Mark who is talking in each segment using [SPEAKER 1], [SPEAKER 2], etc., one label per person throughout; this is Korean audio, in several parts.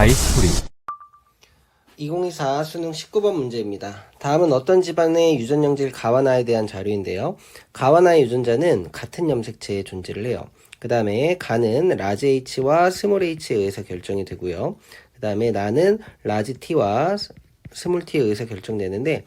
[SPEAKER 1] 다이스토리
[SPEAKER 2] 2024 수능 19번 문제입니다. 다음은 어떤 집안의 유전영질 가와나에 대한 자료인데요. 가와나의 유전자는 같은 염색체에 존재를 해요. 그 다음에 가는 라지 H와 스몰 H에 의해서 결정이 되고요. 그 다음에 나는 라지 T와 스몰 T에 의해서 결정되는데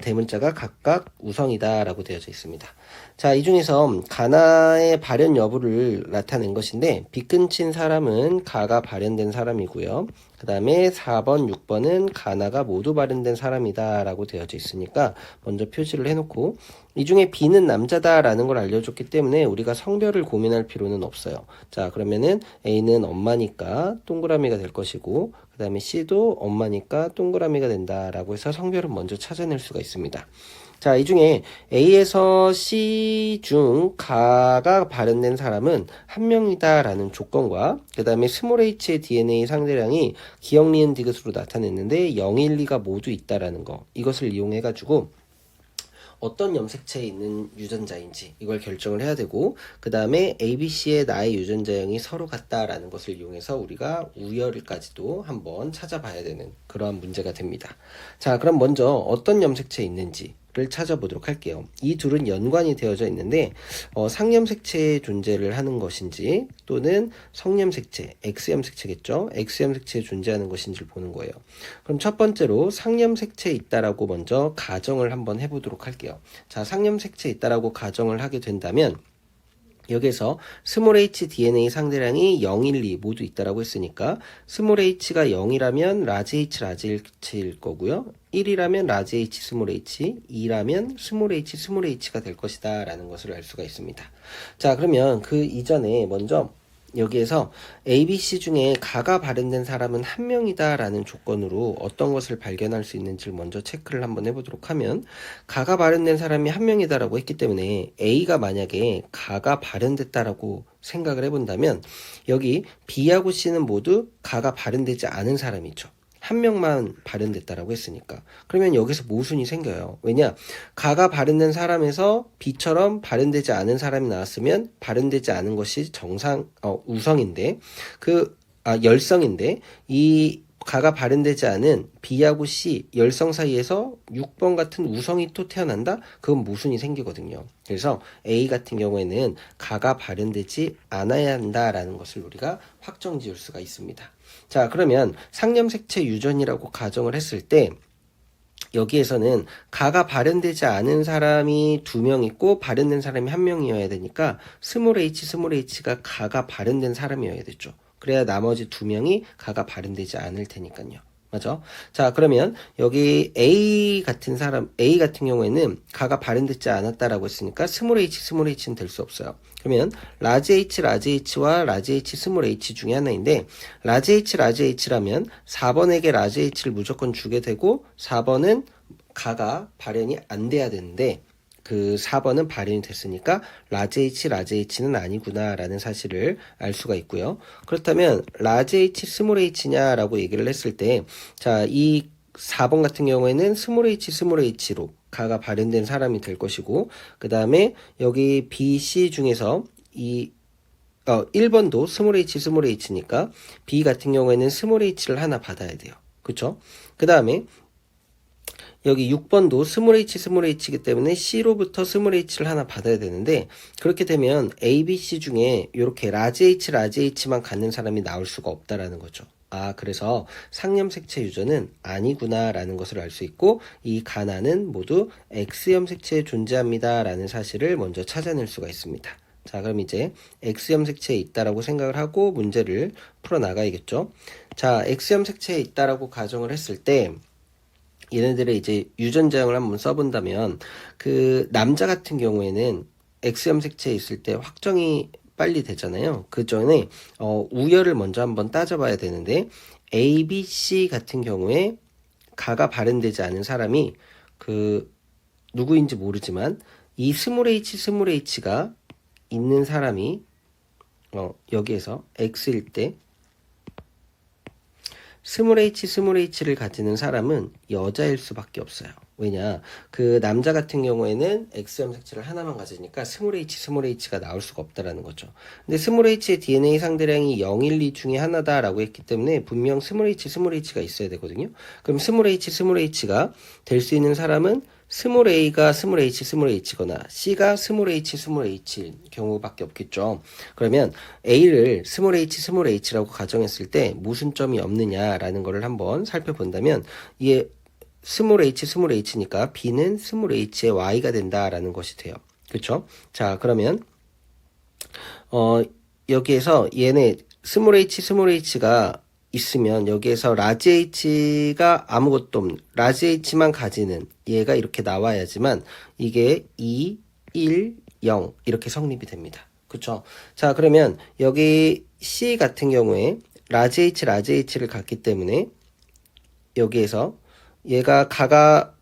[SPEAKER 2] 대문자가 각각 우성이다 라고 되어져 있습니다. 자, 이 중에서 가나의 발현 여부를 나타낸 것인데 빗근친 사람은 가가 발현된 사람이고요. 그 다음에 4번, 6번은 가나가 모두 발현된 사람이다 라고 되어져 있으니까 먼저 표시를 해놓고 이 중에 B는 남자다 라는 걸 알려줬기 때문에 우리가 성별을 고민할 필요는 없어요. 자, 그러면은 A는 엄마니까 동그라미가 될 것이고 그 다음에 C도 엄마니까 동그라미가 된다 라고 해서 성별은 먼저 찾아낼 수가 있습니다. 자, 이 중에 A에서 C 중 가가 발현된 사람은 한 명이다 라는 조건과 그 다음에 스몰 h의 DNA 상대량이 기억, 리은, 디귿으로 나타냈는데 0, 1, 2가 모두 있다라는 거, 이것을 이용해 가지고 어떤 염색체에 있는 유전자인지 이걸 결정을 해야 되고 그 다음에 ABC의 나의 유전자형이 서로 같다라는 것을 이용해서 우리가 우열까지도 한번 찾아봐야 되는 그러한 문제가 됩니다. 자, 그럼 먼저 어떤 염색체에 있는지 를 찾아보도록 할게요. 이 둘은 연관이 되어져 있는데 상염색체의 존재를 하는 것인지 또는 성염색체, X염색체겠죠? X염색체에 존재하는 것인지를 보는 거예요. 그럼 첫 번째로 상염색체에 있다라고 먼저 가정을 한번 해보도록 할게요. 자, 상염색체에 있다라고 가정을 하게 된다면 여기서 스몰 h DNA 상대량이 0, 1, 2 모두 있다라고 했으니까 스몰 h가 0이라면 라지 h 라지 h일 거고요. 1이라면 라지 h 스몰 h, 2라면 스몰 h 스몰 h가 될 것이다 라는 것을 알 수가 있습니다. 자, 그러면 그 이전에 먼저 여기에서 ABC 중에 가가 발현된 사람은 한 명이다 라는 조건으로 어떤 것을 발견할 수 있는지를 먼저 체크를 한번 해보도록 하면 가가 발현된 사람이 한 명이다 라고 했기 때문에 A가 만약에 가가 발현됐다라고 생각을 해본다면 여기 B하고 C는 모두 가가 발현되지 않은 사람이죠. 한 명만 발현됐다라고 했으니까. 그러면 여기서 모순이 생겨요. 왜냐? 가가 발현된 사람에서 B처럼 발현되지 않은 사람이 나왔으면 발현되지 않은 것이 우성인데, 열성인데, 이 가가 발현되지 않은 B하고 C, 열성 사이에서 6번 같은 우성이 또 태어난다? 그건 모순이 생기거든요. 그래서 A 같은 경우에는 가가 발현되지 않아야 한다라는 것을 우리가 확정 지을 수가 있습니다. 자, 그러면 상염색체 유전이라고 가정을 했을 때 여기에서는 가가 발현되지 않은 사람이 2명 있고 발현된 사람이 1명이어야 되니까 스몰 h가 가가 발현된 사람이어야 되죠. 그래야 나머지 2명이 가가 발현되지 않을 테니까요. 맞아? 자, 그러면 여기 A 같은 경우에는 가가 발현되지 않았다라고 했으니까 스몰 h는 될 수 없어요. 그러면 라지 H와 라지 H 스몰 h 중에 하나인데 라지 H라면 4번에게 라지 H를 무조건 주게 되고 4번은 가가 발현이 안 돼야 되는데 그 4번은 발현이 됐으니까 라지 H는 아니구나 라는 사실을 알 수가 있고요. 그렇다면 라지 H 스몰 h냐라고 얘기를 했을 때 자, 이 4번 같은 경우에는 스몰 h로 가가 발현된 사람이 될 것이고 그 다음에 여기 B, C 중에서 1번도 스몰 h니까 B 같은 경우에는 스몰 h를 하나 받아야 돼요. 그쵸? 그 다음에 여기 6번도 스몰 h이기 때문에 C로부터 스몰 h를 하나 받아야 되는데 그렇게 되면 A, B, C 중에 이렇게 라지 H만 갖는 사람이 나올 수가 없다라는 거죠. 아, 그래서 상염색체 유전은 아니구나 라는 것을 알 수 있고 이 가나는 모두 X염색체에 존재합니다 라는 사실을 먼저 찾아낼 수가 있습니다. 자, 그럼 이제 X염색체에 있다라고 생각을 하고 문제를 풀어나가야겠죠. 자, X염색체에 있다라고 가정을 했을 때 얘네들의 이제 유전자형을 한번 써본다면 그 남자 같은 경우에는 X염색체에 있을 때 확정이 빨리 되잖아요. 그 전에 우열을 먼저 한번 따져봐야 되는데 A, B, C 같은 경우에 가가 발현되지 않은 사람이 그 누구인지 모르지만 이 스몰 h가 있는 사람이 여기에서 X일 때 스몰 h를 가지는 사람은 여자일 수밖에 없어요. 왜냐? 그 남자 같은 경우에는 X 염색체를 하나만 가지니까 스몰 h가 나올 수가 없다라는 거죠. 근데 스몰 h의 DNA 상대량이 0, 1, 2 중에 하나다라고 했기 때문에 분명 스몰 h가 있어야 되거든요. 그럼 스몰 h가 될 수 있는 사람은 스몰 a가 스몰 h거나 c가 스몰 h일 경우밖에 없겠죠. 그러면 a를 스몰 h라고 가정했을 때 무슨 점이 없느냐라는 거를 한번 살펴본다면 이게 스몰 h니까 b는 스몰 h의 y가 된다라는 것이 돼요. 그렇죠? 자, 그러면 여기에서 얘네 스몰 h가 있으면 여기에서 라지 h가 아무것도 없는 라지 h만 가지는 얘가 이렇게 나와야지만 이게 2, 1, 0 이렇게 성립이 됩니다. 그렇죠? 자, 그러면 여기 C 같은 경우에 라지 h를 갖기 때문에 여기에서 얘가 가가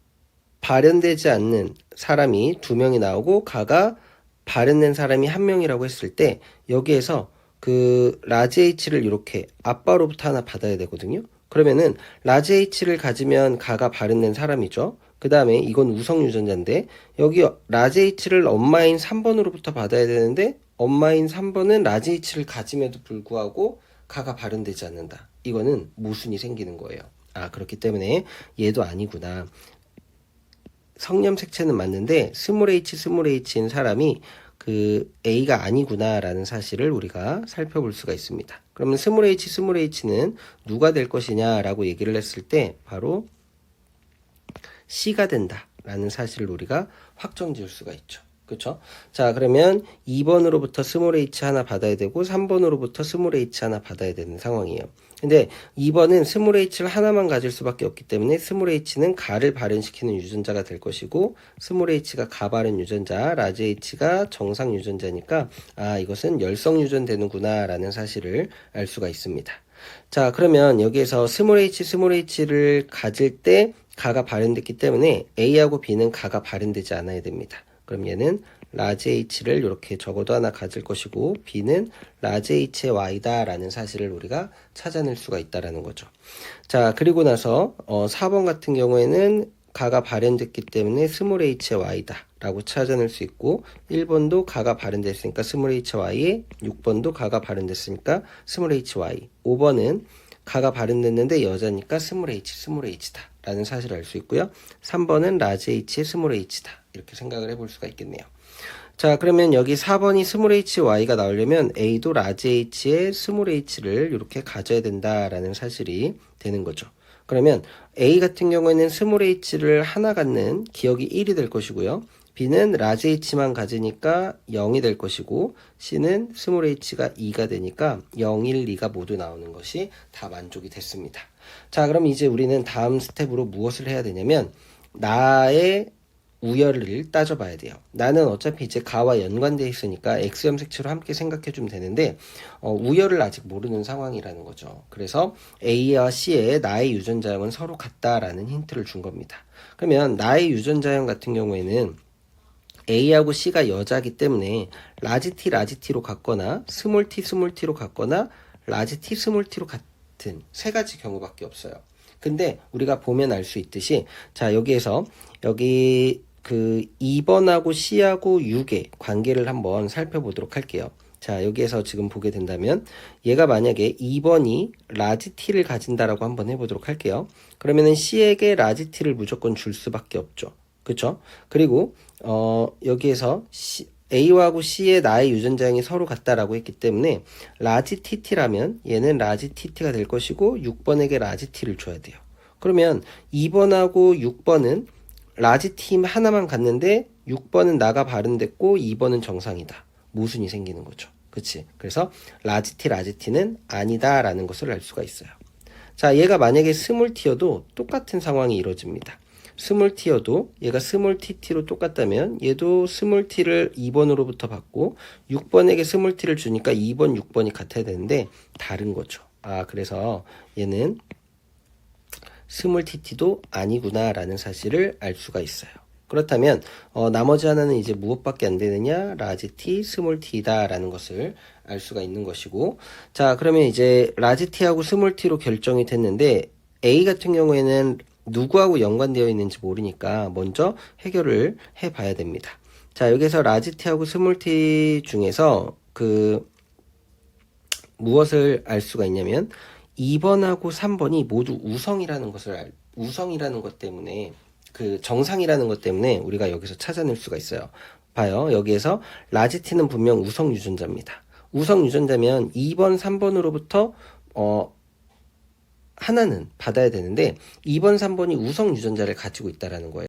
[SPEAKER 2] 발현되지 않는 사람이 2명이 나오고 가가 발현된 사람이 1명이라고 했을 때 여기에서 그 라지 H를 이렇게 아빠로부터 하나 받아야 되거든요. 그러면은 라지 H를 가지면 가가 발현된 사람이죠. 그 다음에 이건 우성 유전자인데 여기 라지 H를 엄마인 3번으로부터 받아야 되는데 엄마인 3번은 라지 H를 가짐에도 불구하고 가가 발현되지 않는다. 이거는 모순이 생기는 거예요. 아, 그렇기 때문에 얘도 아니구나. 성염색체는 맞는데 스몰 h인 사람이 그 A가 아니구나라는 사실을 우리가 살펴볼 수가 있습니다. 그러면 스몰 h는 누가 될 것이냐라고 얘기를 했을 때 바로 C가 된다라는 사실을 우리가 확정 지을 수가 있죠. 그렇죠? 자, 그러면 2번으로부터 스몰 h 하나 받아야 되고 3번으로부터 스몰 h 하나 받아야 되는 상황이에요. 근데 2번은 스몰 h를 하나만 가질 수밖에 없기 때문에 스몰 h는 가를 발현시키는 유전자가 될 것이고 스몰 h가 가 발현 유전자, 라지 h가 정상 유전자니까 아, 이것은 열성 유전되는구나 라는 사실을 알 수가 있습니다. 자, 그러면 여기에서 스몰 h를 가질 때 가가 발현됐기 때문에 A하고 B는 가가 발현되지 않아야 됩니다. 그럼 얘는 라지 h를 이렇게 적어도 하나 가질 것이고 B는 라지 h의 y다 라는 사실을 우리가 찾아낼 수가 있다라는 거죠. 자, 그리고 나서 4번 같은 경우에는 가가 발현됐기 때문에 스몰 h의 y다 라고 찾아낼 수 있고 1번도 가가 발현됐으니까 스몰 hy에 6번도 가가 발현됐으니까 스몰 hy 5번은 가가 발현됐는데 여자니까 스몰 h다 라는 사실을 알 수 있고요. 3번은 라지 h의 스몰 h다 이렇게 생각을 해볼 수가 있겠네요. 자, 그러면 여기 4번이 스몰 hy가 나오려면 A도 라지 h의 스몰 h를 이렇게 가져야 된다라는 사실이 되는 거죠. 그러면 A 같은 경우에는 스몰 h를 하나 갖는 기억이 1이 될 것이고요. B는 라지 h만 가지니까 0이 될 것이고 C는 스몰 h가 2가 되니까 0, 1, 2가 모두 나오는 것이 다 만족이 됐습니다. 자, 그럼 이제 우리는 다음 스텝으로 무엇을 해야 되냐면 나의 우열을 따져봐야 돼요. 나는 어차피 이제 가와 연관되어 있으니까 X 염색체로 함께 생각해주면 되는데 우열을 아직 모르는 상황이라는 거죠. 그래서 A와 C의 나의 유전자형은 서로 같다라는 힌트를 준 겁니다. 그러면 나의 유전자형 같은 경우에는 A하고 C가 여자이기 때문에 라지 T로 같거나 스몰 T로 같거나 라지 T 스몰 T로 같은 세 가지 경우밖에 없어요. 근데 우리가 보면 알 수 있듯이 자, 여기에서 여기 그 2번하고 C하고 6의 관계를 한번 살펴보도록 할게요. 자, 여기에서 지금 보게 된다면 얘가 만약에 2번이 라지 T를 가진다라고 한번 해보도록 할게요. 그러면은 C에게 라지 T를 무조건 줄 수밖에 없죠. 그쵸? 그리고 여기에서 A하고 C의 나의 유전자형이 서로 같다라고 했기 때문에 라지 TT라면 얘는 라지 TT가 될 것이고 6번에게 라지 T를 줘야 돼요. 그러면 2번하고 6번은 라지 T 하나만 갖는데 6번은 나가 발현됐고 2번은 정상이다. 모순이 생기는 거죠. 그치? 그래서 라지 T는 아니다 라는 것을 알 수가 있어요. 자, 얘가 만약에 스몰 T여도 똑같은 상황이 이루어집니다. 스몰 T여도 얘가 스몰 TT로 똑같다면 얘도 스몰 T를 2번으로부터 받고 6번에게 스몰 T를 주니까 2번, 6번이 같아야 되는데 다른 거죠. 아, 그래서 얘는 스몰 TT도 아니구나 라는 사실을 알 수가 있어요. 그렇다면 나머지 하나는 이제 무엇밖에 안 되느냐? 라지 T, 스몰 T다 라는 것을 알 수가 있는 것이고 자, 그러면 이제 라지 T하고 스몰 T로 결정이 됐는데 A 같은 경우에는 누구하고 연관되어 있는지 모르니까 먼저 해결을 해 봐야 됩니다. 자, 여기서 라지 t하고 스몰 t 중에서 무엇을 알 수가 있냐면 2번하고 3번이 모두 우성이라는 것 때문에 정상이라는 것 때문에 우리가 여기서 찾아낼 수가 있어요. 봐요. 여기에서 라지 t는 분명 우성 유전자입니다. 우성 유전자면 2번, 3번으로부터 하나는 받아야 되는데 2번, 3번이 우성 유전자를 가지고 있다라는 거예요.